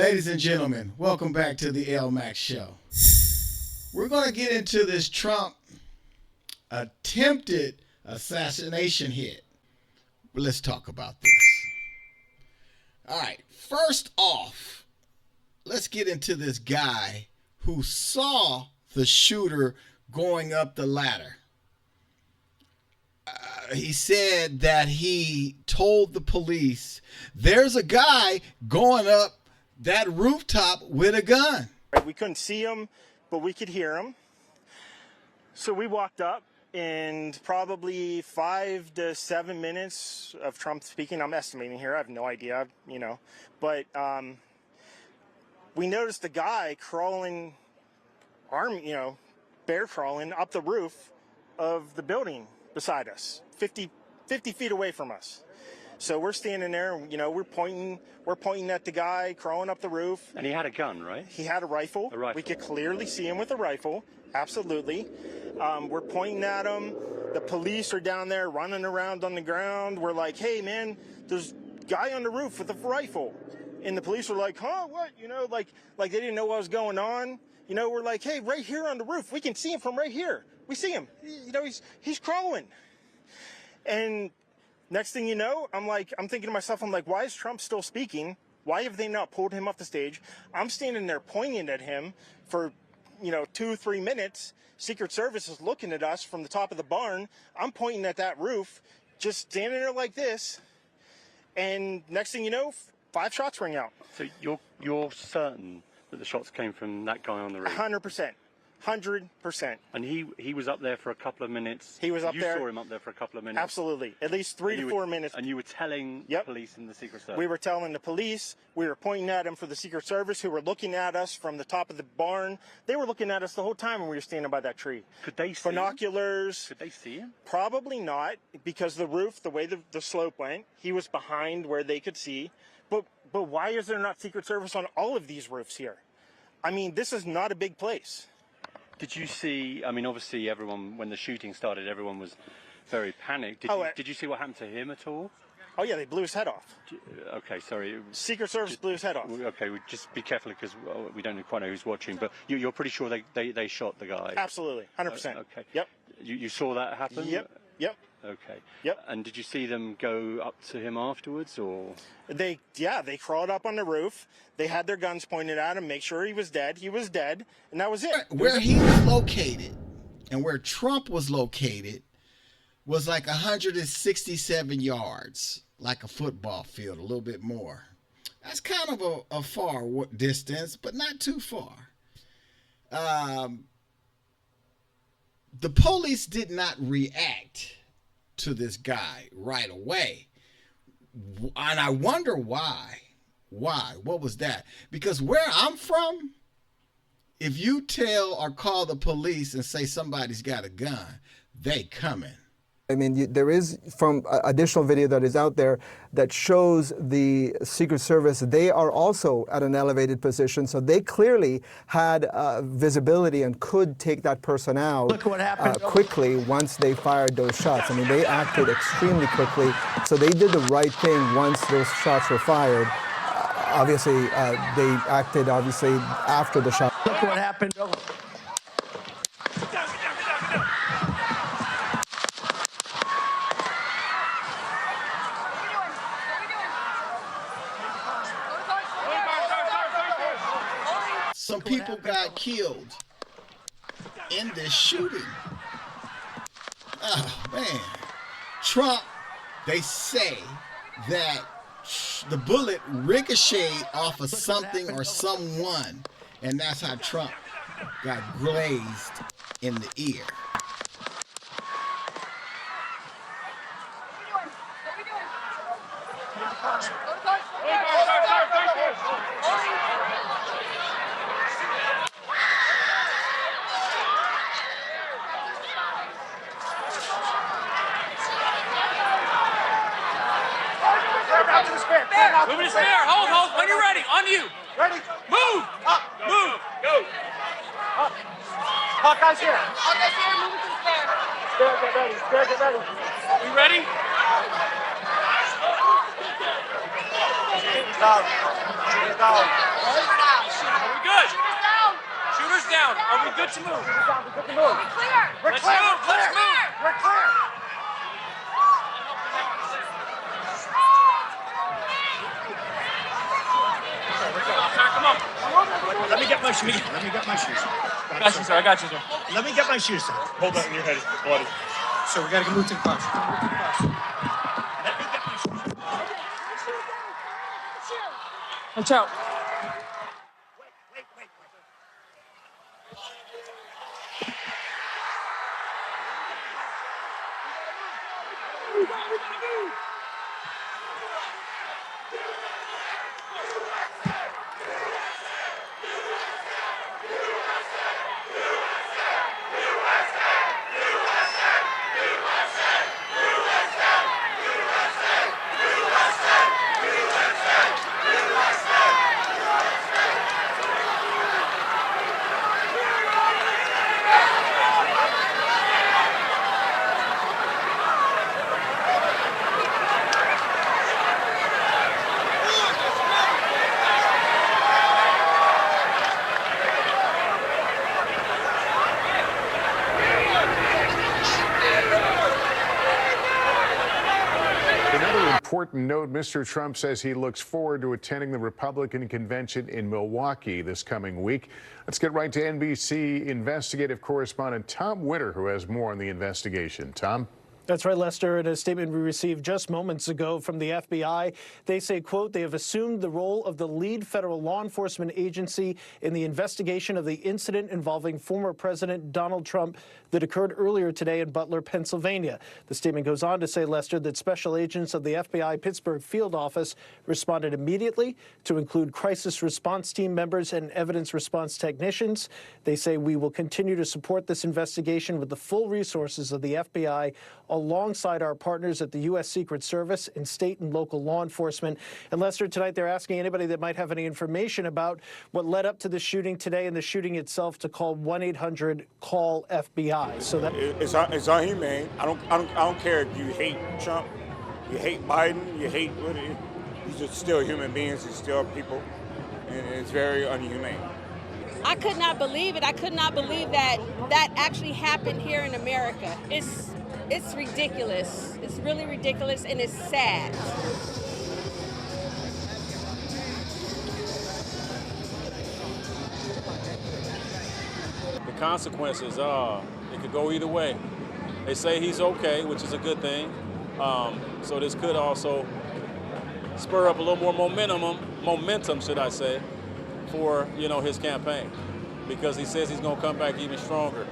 Ladies and gentlemen, welcome back to the L Max Show. We're going to get into this Trump attempted assassination hit. But let's talk about this. All right, first off, let's get into this guy who saw the shooter going up the ladder. He said that he told the police, there's a guy going up that rooftop with a gun. We couldn't see him, but we could hear him. So we walked up, and probably 5 to 7 minutes of Trump speaking, I'm estimating here, I have no idea, but we noticed the guy crawling, bear crawling up the roof of the building beside us, 50 feet away from us. So we're standing there, we're pointing at the guy crawling up the roof. And he had a gun, right? He had a rifle. A rifle. We could clearly see him with a rifle. Absolutely. We're pointing at him. The police are down there running around on the ground. We're like, hey, man, there's a guy on the roof with a rifle. And the police were like, huh, what? Like they didn't know what was going on. We're like, hey, right here on the roof. We can see him from right here. We see him. He's crawling. And next thing you know, I'm thinking to myself, why is Trump still speaking? Why have they not pulled him off the stage? I'm standing there pointing at him for, 2-3 minutes. Secret Service is looking at us from the top of the barn. I'm pointing at that roof, just standing there like this. And next thing you know, 5 shots ring out. So you're certain that the shots came from that guy on the roof? 100%. 100%. And he was up there for a couple of minutes. He was up there. You saw him up there for a couple of minutes. Absolutely. At least 3 to 4 minutes. And you were telling the police and the Secret Service? We were telling the police. We were pointing at him for the Secret Service, who were looking at us from the top of the barn. They were looking at us the whole time when we were standing by that tree. Could they see binoculars? Could they see him? Probably not, because the roof, the way the slope went, he was behind where they could see. But why is there not Secret Service on all of these roofs here? This is not a big place. Did you see, obviously everyone, when the shooting started, everyone was very panicked. Did you see what happened to him at all? Oh, yeah, they blew his head off. Okay, sorry. Secret Service blew his head off. Okay, just be careful because we don't quite know who's watching, but you're pretty sure they shot the guy? Absolutely, 100%. Okay. Yep. You saw that happen? Yep. Okay. Yep. And did you see them go up to him afterwards, or? They crawled up on the roof. They had their guns pointed at him, make sure he was dead. He was dead, and that was it. Where he was located and where Trump was located was like 167 yards, like a football field, a little bit more. That's kind of a far distance, but not too far. The police did not react to this guy right away. And I wonder why. Why? What was that? Because where I'm from, if you tell or call the police and say somebody's got a gun, they coming. There is from additional video that is out there that shows the Secret Service. They are also at an elevated position, so they clearly had visibility and could take that person out quickly once they fired those shots. They acted extremely quickly, so they did the right thing once those shots were fired. Obviously, they acted after the shot. Look what happened. Some people got killed in this shooting. Oh, man. Trump, they say that the bullet ricocheted off of something or someone, and that's how Trump got grazed in the ear. Moving to spare. Hold. When you're ready. On you. Ready? Move. Up. Move. Go. Up. Hawkeye's here. Hawkeye's here. Moving to the spare. Spare, get ready. Spare, get ready. You ready? Are we good? Shooters down. Are we good to move? We're clear. Let's move. Let's move. We're clear. Come on. Let me get my shoes. Let me get my shoes. I got you, sir. I got you, sir. Let me get my shoes, sir. Hold on. Your head is bloody. So we gotta move to the bus. Let me get my shoes. Watch out. Wait. Another important note, Mr. Trump says he looks forward to attending the Republican convention in Milwaukee this coming week. Let's get right to NBC investigative correspondent Tom Witter, who has more on the investigation. Tom? That's right, Lester. In a statement we received just moments ago from the FBI, they say, quote, they have assumed the role of the lead federal law enforcement agency in the investigation of the incident involving former President Donald Trump that occurred earlier today in Butler, Pennsylvania. The statement goes on to say, Lester, that special agents of the FBI Pittsburgh field office responded immediately to include crisis response team members and evidence response technicians. They say we will continue to support this investigation with the full resources of the FBI alongside our partners at the U.S. Secret Service and state and local law enforcement. And Lester, tonight they're asking anybody that might have any information about what led up to the shooting today and the shooting itself to call 1-800-CALL-FBI. So that it's unhumane. I don't care if you hate Trump, you hate Biden, you hate these are still human beings, they're still people, and it's very unhumane. I could not believe it. I could not believe that that actually happened here in America. It's ridiculous. It's really ridiculous, and it's sad. The consequences it could go either way. They say he's okay, which is a good thing. So this could also spur up a little more momentum, should I say, for his campaign, because he says he's going to come back even stronger.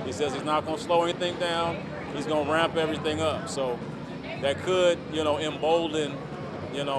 He says he's not going to slow anything down. He's going to ramp everything up. So that could, embolden,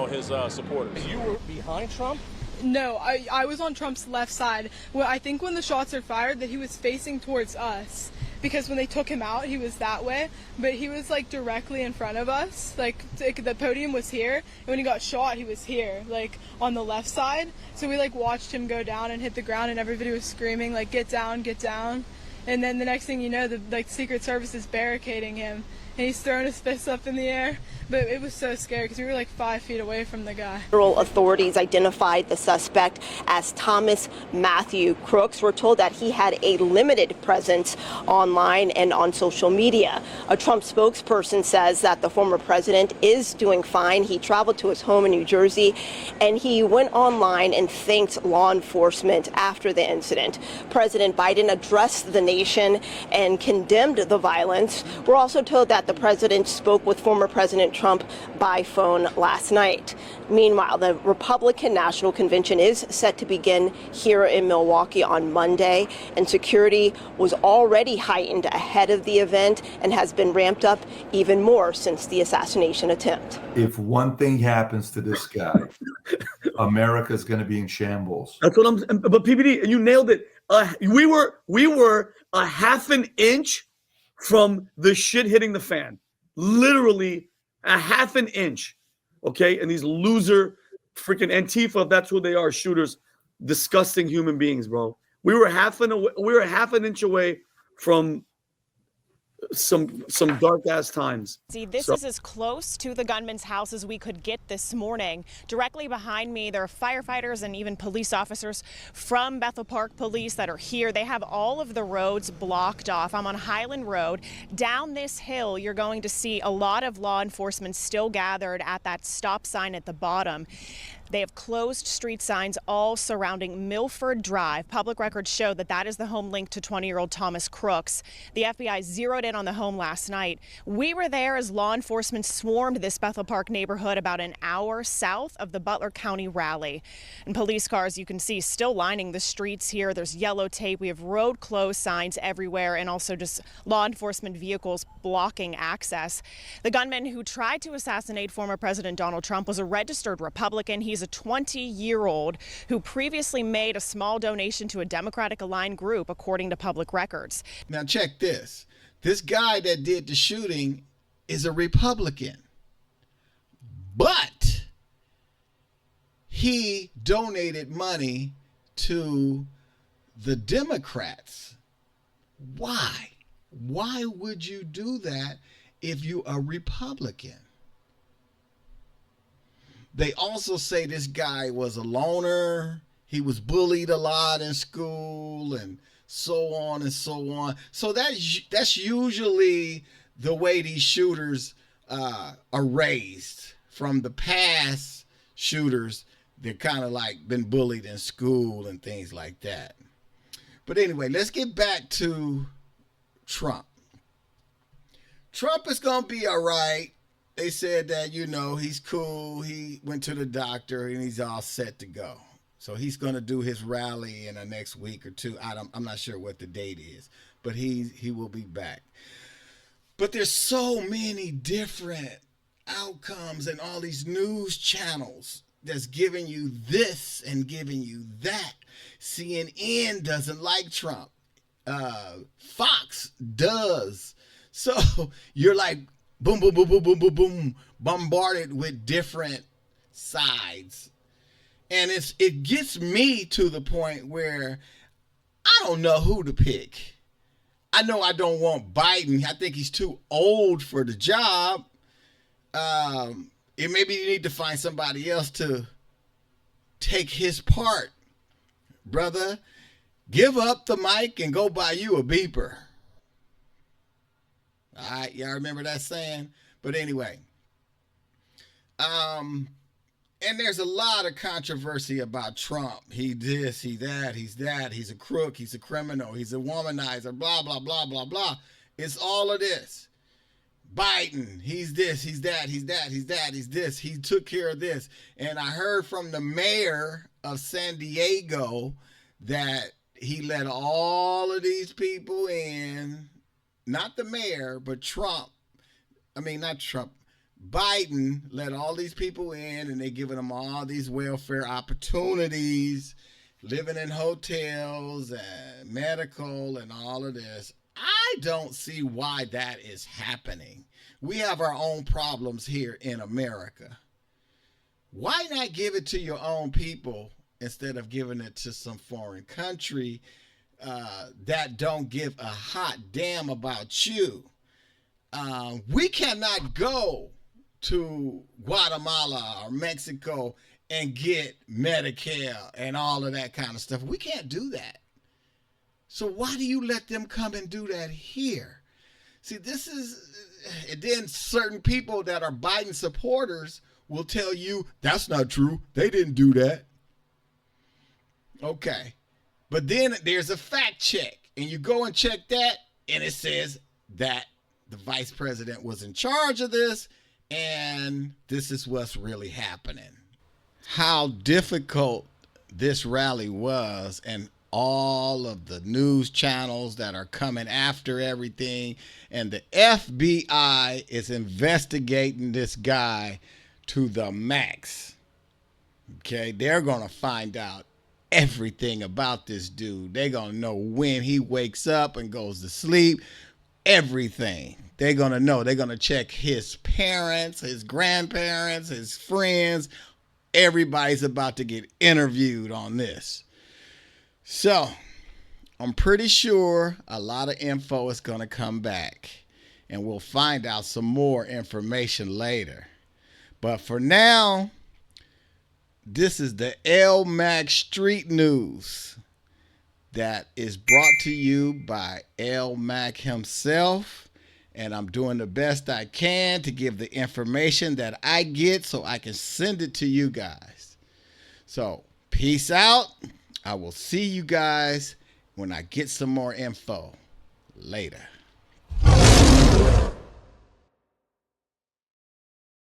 his supporters. You were behind Trump? No, I was on Trump's left side. Well, I think when the shots are fired that he was facing towards us, because when they took him out, he was that way, but he was like directly in front of us. Like the podium was here, and when he got shot, he was here, like on the left side. So we like watched him go down and hit the ground, and everybody was screaming like, "Get down, get down!" And then the next thing you know, the Secret Service is barricading him, and he's throwing his fists up in the air. But it was so scary because we were like 5 feet away from the guy. Federal authorities identified the suspect as Thomas Matthew Crooks. We're told that he had a limited presence online and on social media. A Trump spokesperson says that the former president is doing fine. He traveled to his home in New Jersey, and he went online and thanked law enforcement after the incident. President Biden addressed the nation and condemned the violence. We're also told that the president spoke with former President Trump by phone last night. Meanwhile, the Republican National Convention is set to begin here in Milwaukee on Monday, and security was already heightened ahead of the event and has been ramped up even more since the assassination attempt. If one thing happens to this guy, America's going to be in shambles. That's what I'm. But PBD, and you nailed it. We were a half an inch from the shit hitting the fan. Literally a half an inch. Okay, and these loser freaking Antifa, if that's who they are, shooters, disgusting human beings, bro. We were half an inch away from some dark ass times. See, this is as close to the gunman's house as we could get this morning. Directly behind me, there are firefighters and even police officers from Bethel Park Police that are here. They have all of the roads blocked off. I'm on Highland Road. Down this hill, you're going to see a lot of law enforcement still gathered at that stop sign at the bottom. They have closed street signs all surrounding Milford Drive. Public records show that that is the home linked to 20-year-old Thomas Crooks. The FBI zeroed in on the home last night. We were there as law enforcement swarmed this Bethel Park neighborhood about an hour south of the Butler County rally. And police cars, you can see, still lining the streets here. There's yellow tape. We have road closed signs everywhere, and also just law enforcement vehicles blocking access. The gunman who tried to assassinate former President Donald Trump was a registered Republican. He's a 20-year-old who previously made a small donation to a Democratic-aligned group, according to public records. Now check this. This guy that did the shooting is a Republican, but he donated money to the Democrats. Why? Why would you do that if you're a Republican? They also say this guy was a loner. He was bullied a lot in school and so on and so on. So that's usually the way these shooters are raised. From the past shooters, they're kind of like been bullied in school and things like that. But anyway, let's get back to Trump. Trump is going to be all right. They said that, he's cool. He went to the doctor and he's all set to go. So he's going to do his rally in the next week or two. I'm not sure what the date is, but he will be back. But there's so many different outcomes and all these news channels that's giving you this and giving you that. CNN doesn't like Trump. Fox does. So you're like, boom, boom, boom, boom, boom, boom, boom, bombarded with different sides. And it gets me to the point where I don't know who to pick. I know I don't want Biden. I think he's too old for the job. Maybe you need to find somebody else to take his part. Brother, give up the mic and go buy you a beeper. All right, y'all remember that saying? But anyway, and there's a lot of controversy about Trump. He this, he that, he's that, he's a crook, he's a criminal, he's a womanizer, blah, blah, blah, blah, blah. It's all of this. Biden, he's this, he's that, he's that, he's that, he's this. He took care of this. And I heard from the mayor of San Diego that he let all of these people in. Not the mayor, but Trump. Not Trump. Biden let all these people in and they're giving them all these welfare opportunities, living in hotels and medical and all of this. I don't see why that is happening. We have our own problems here in America. Why not give it to your own people instead of giving it to some foreign country that don't give a hot damn about you? We cannot go to Guatemala or Mexico and get Medicare and all of that kind of stuff. We can't do that. So why do you let them come and do that here? See, and then certain people that are Biden supporters will tell you that's not true. They didn't do that. Okay. But then there's a fact check, and you go and check that, and it says that the vice president was in charge of this, and this is what's really happening. How difficult this rally was, and all of the news channels that are coming after everything, and the FBI is investigating this guy to the max. Okay, they're going to find out everything about this dude. They're going to know when he wakes up and goes to sleep. Everything. They're going to know. They're going to check his parents, his grandparents, his friends. Everybody's about to get interviewed on this. So, I'm pretty sure a lot of info is going to come back. and we'll find out some more information later. But for now, this is the LMAC Street News that is brought to you by LMAC himself. And I'm doing the best I can to give the information that I get so I can send it to you guys. So, peace out. I will see you guys when I get some more info. Later.